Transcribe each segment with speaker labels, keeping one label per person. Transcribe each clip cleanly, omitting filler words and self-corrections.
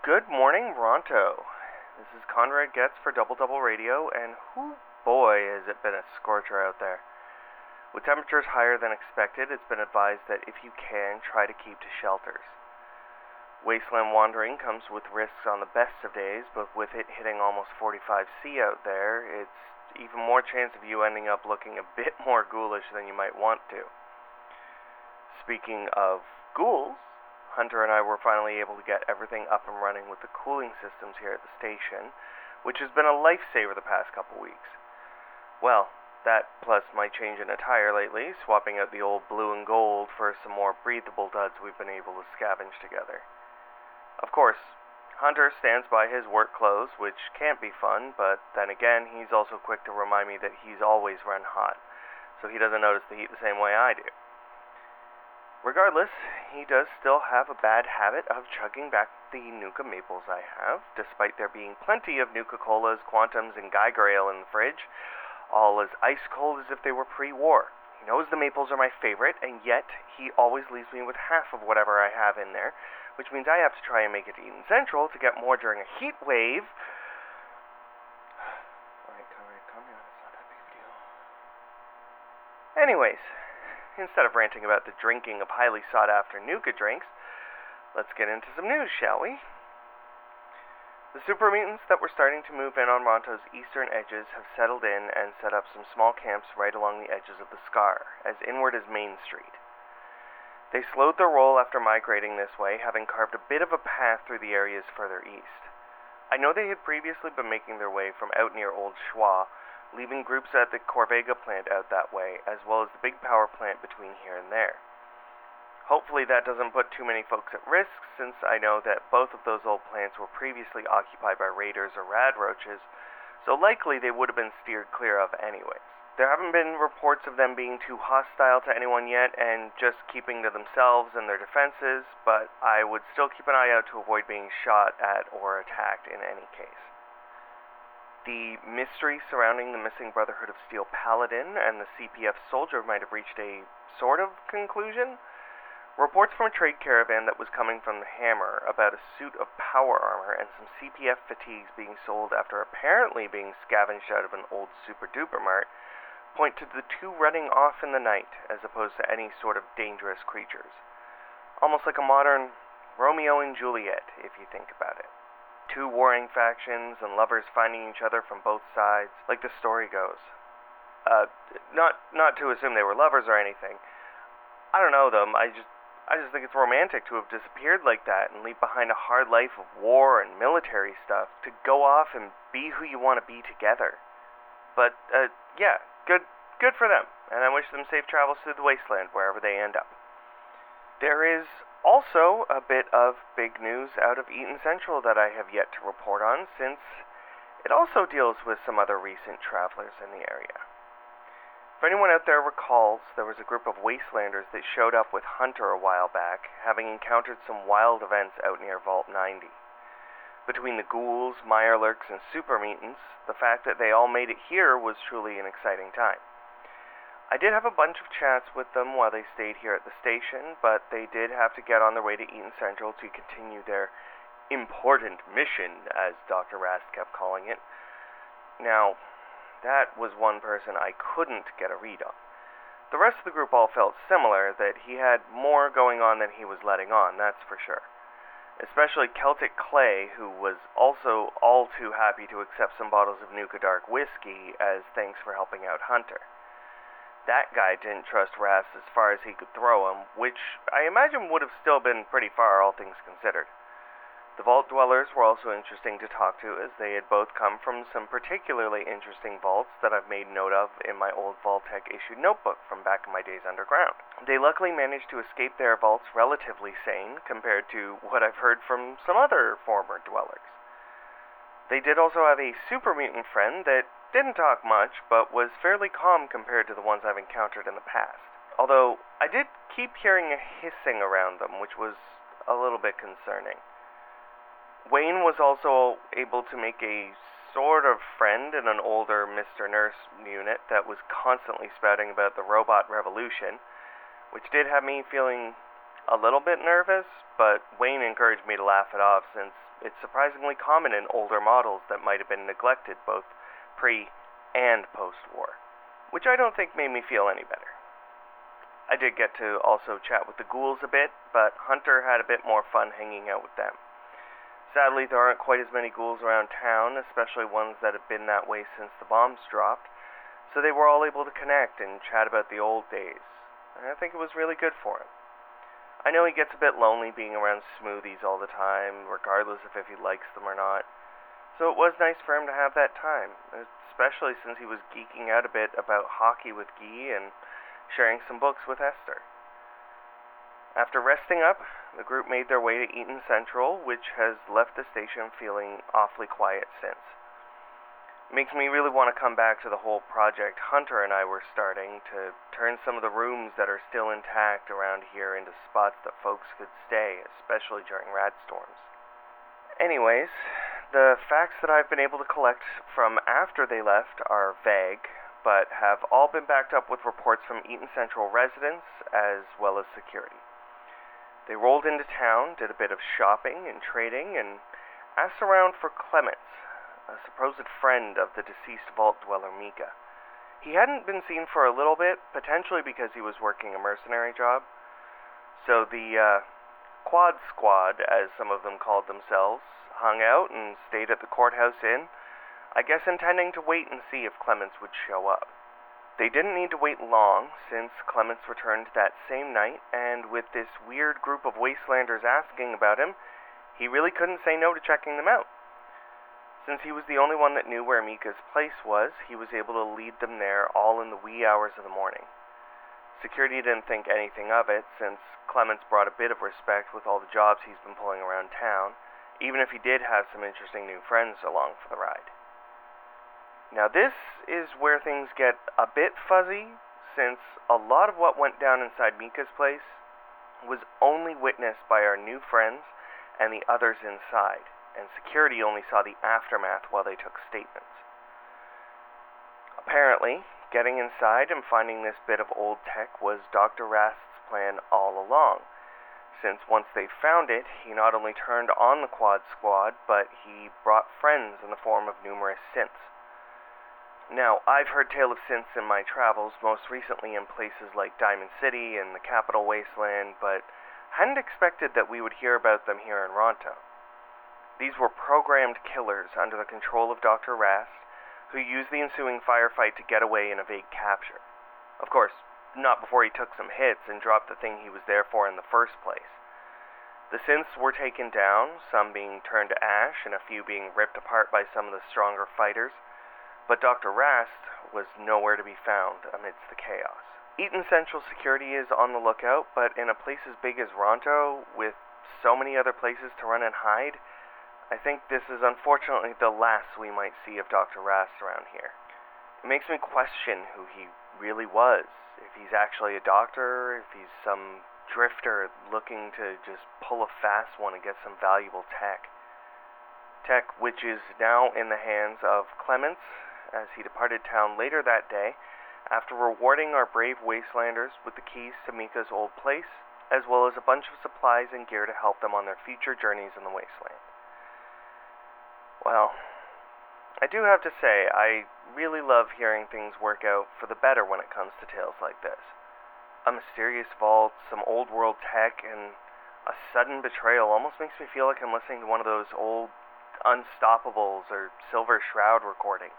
Speaker 1: Good morning, Ronto. This is Conrad Getz for Double Double Radio, and whoo boy has it been a scorcher out there. With temperatures higher than expected, it's been advised that if you can, try to keep to shelters. Wasteland Wandering comes with risks on the best of days, but with it hitting almost 45°C out there, it's even more chance of you ending up looking a bit more ghoulish than you might want to. Speaking of ghouls, Hunter and I were finally able to get everything up and running with the cooling systems here at the station, which has been a lifesaver the past couple weeks. Well, that plus my change in attire lately, swapping out the old blue and gold for some more breathable duds we've been able to scavenge together. Of course, Hunter stands by his work clothes, which can't be fun, but then again, he's also quick to remind me that he's always run hot, so he doesn't notice the heat the same way I do. Regardless, he does still have a bad habit of chugging back the Nuka maples I have, despite there being plenty of Nuka-Colas, Quantums, and Geiger Ale in the fridge, all as ice cold as if they were pre-war. He knows the maples are my favorite, and yet he always leaves me with half of whatever I have in there, which means I have to try and make it to Eaton Central to get more during a heat wave. Alright, Conrad, calm down. It's not that big of a deal. Anyways, instead of ranting about the drinking of highly sought-after Nuka drinks, let's get into some news, shall we? The super mutants that were starting to move in on Ronto's eastern edges have settled in and set up some small camps right along the edges of the Scar, as inward as Main Street. They slowed their roll after migrating this way, having carved a bit of a path through the areas further east. I know they had previously been making their way from out near Old Schwa, leaving groups at the Corvega plant out that way, as well as the big power plant between here and there. Hopefully that doesn't put too many folks at risk, since I know that both of those old plants were previously occupied by raiders or radroaches, so likely they would have been steered clear of anyways. There haven't been reports of them being too hostile to anyone yet, and just keeping to themselves and their defenses, but I would still keep an eye out to avoid being shot at or attacked in any case. The mystery surrounding the missing Brotherhood of Steel Paladin and the CPF soldier might have reached a sort of conclusion. Reports from a trade caravan that was coming from the Hammer about a suit of power armor and some CPF fatigues being sold after apparently being scavenged out of an old super-duper mart point to the two running off in the night as opposed to any sort of dangerous creatures. Almost like a modern Romeo and Juliet, if you think about it. Two warring factions and lovers finding each other from both sides, like the story goes. Not to assume they were lovers or anything. I don't know them, I just think it's romantic to have disappeared like that and leave behind a hard life of war and military stuff to go off and be who you want to be together. But, yeah, good for them, and I wish them safe travels through the wasteland wherever they end up. There is also a bit of big news out of Eaton Central that I have yet to report on, since it also deals with some other recent travelers in the area. If anyone out there recalls, there was a group of Wastelanders that showed up with Hunter a while back, having encountered some wild events out near Vault 90. Between the ghouls, mirelurks, and super mutants, the fact that they all made it here was truly an exciting time. I did have a bunch of chats with them while they stayed here at the station, but they did have to get on their way to Eaton Central to continue their important mission, as Dr. Rast kept calling it. Now, that was one person I couldn't get a read on. The rest of the group all felt similar, that he had more going on than he was letting on, that's for sure. Especially Celtic Clay, who was also all too happy to accept some bottles of Nuka Dark whiskey as thanks for helping out Hunter. That guy didn't trust Rast as far as he could throw him, which I imagine would have still been pretty far, all things considered. The Vault Dwellers were also interesting to talk to, as they had both come from some particularly interesting vaults that I've made note of in my old Vault-Tec issued notebook from back in my days underground. They luckily managed to escape their vaults relatively sane, compared to what I've heard from some other former dwellers. They did also have a super mutant friend that didn't talk much, but was fairly calm compared to the ones I've encountered in the past. Although, I did keep hearing a hissing around them, which was a little bit concerning. Wayne was also able to make a sort of friend in an older Mr. Nurse unit that was constantly spouting about the robot revolution, which did have me feeling a little bit nervous, but Wayne encouraged me to laugh it off since it's surprisingly common in older models that might have been neglected both pre- and post-war, which I don't think made me feel any better. I did get to also chat with the ghouls a bit, but Hunter had a bit more fun hanging out with them. Sadly, there aren't quite as many ghouls around town, especially ones that have been that way since the bombs dropped, so they were all able to connect and chat about the old days, and I think it was really good for him. I know he gets a bit lonely being around smoothies all the time, regardless of if he likes them or not, so it was nice for him to have that time, especially since he was geeking out a bit about hockey with Guy and sharing some books with Esther. After resting up, the group made their way to Eaton Central, which has left the station feeling awfully quiet since. It makes me really want to come back to the whole project Hunter and I were starting to turn some of the rooms that are still intact around here into spots that folks could stay, especially during rad storms. Anyways, the facts that I've been able to collect from after they left are vague, but have all been backed up with reports from Eaton Central residents as well as security. They rolled into town, did a bit of shopping and trading, and asked around for Clements, a supposed friend of the deceased vault dweller Mika. He hadn't been seen for a little bit, potentially because he was working a mercenary job. So the Quad Squad, as some of them called themselves, hung out and stayed at the Courthouse Inn, I guess intending to wait and see if Clements would show up. They didn't need to wait long, since Clements returned that same night, and with this weird group of Wastelanders asking about him, he really couldn't say no to checking them out. Since he was the only one that knew where Mika's place was, he was able to lead them there all in the wee hours of the morning. Security didn't think anything of it, since Clements brought a bit of respect with all the jobs he's been pulling around town, even if he did have some interesting new friends along for the ride. Now this is where things get a bit fuzzy, since a lot of what went down inside Mika's place was only witnessed by our new friends and the others inside, and security only saw the aftermath while they took statements. Apparently, getting inside and finding this bit of old tech was Dr. Rast's plan all along, since once they found it, he not only turned on the Quad Squad, but he brought friends in the form of numerous synths. Now, I've heard tale of synths in my travels, most recently in places like Diamond City and the Capital Wasteland, but hadn't expected that we would hear about them here in Ronto. These were programmed killers under the control of Dr. Rast, who used the ensuing firefight to get away and evade capture. Of course, not before he took some hits and dropped the thing he was there for in the first place. The synths were taken down, some being turned to ash and a few being ripped apart by some of the stronger fighters, but Dr. Rast was nowhere to be found amidst the chaos. Eaton Central Security is on the lookout, but in a place as big as Ronto, with so many other places to run and hide, I think this is unfortunately the last we might see of Dr. Rast around here. It makes me question who he really was, if he's actually a doctor, if he's some drifter looking to just pull a fast one and get some valuable tech. Tech which is now in the hands of Clements, as he departed town later that day, after rewarding our brave Wastelanders with the keys to Mika's old place, as well as a bunch of supplies and gear to help them on their future journeys in the Wasteland. Well, I do have to say, I really love hearing things work out for the better when it comes to tales like this. A mysterious vault, some old world tech, and a sudden betrayal almost makes me feel like I'm listening to one of those old Unstoppables or Silver Shroud recordings.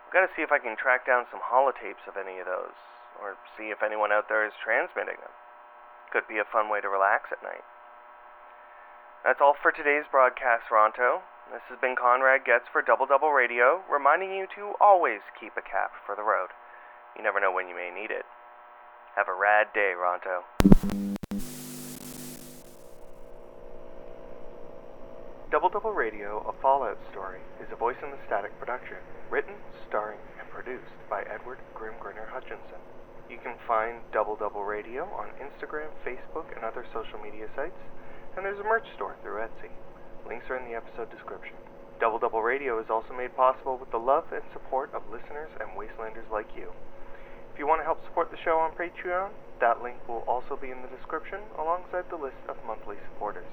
Speaker 1: I've got to see if I can track down some holotapes of any of those, or see if anyone out there is transmitting them. Could be a fun way to relax at night. That's all for today's broadcast, Ronto. This has been Conrad Getz for Double Double Radio, reminding you to always keep a cap for the road. You never know when you may need it. Have a rad day, Ronto. Double Double Radio, a Fallout Story, is a Voice in the Static production, written, starring, and produced by Edward Grimgrinner Hutchinson. You can find Double Double Radio on Instagram, Facebook, and other social media sites, and there's a merch store through Etsy. Links are in the episode description. Double Double Radio is also made possible with the love and support of listeners and Wastelanders like you. If you want to help support the show on Patreon, that link will also be in the description alongside the list of monthly supporters.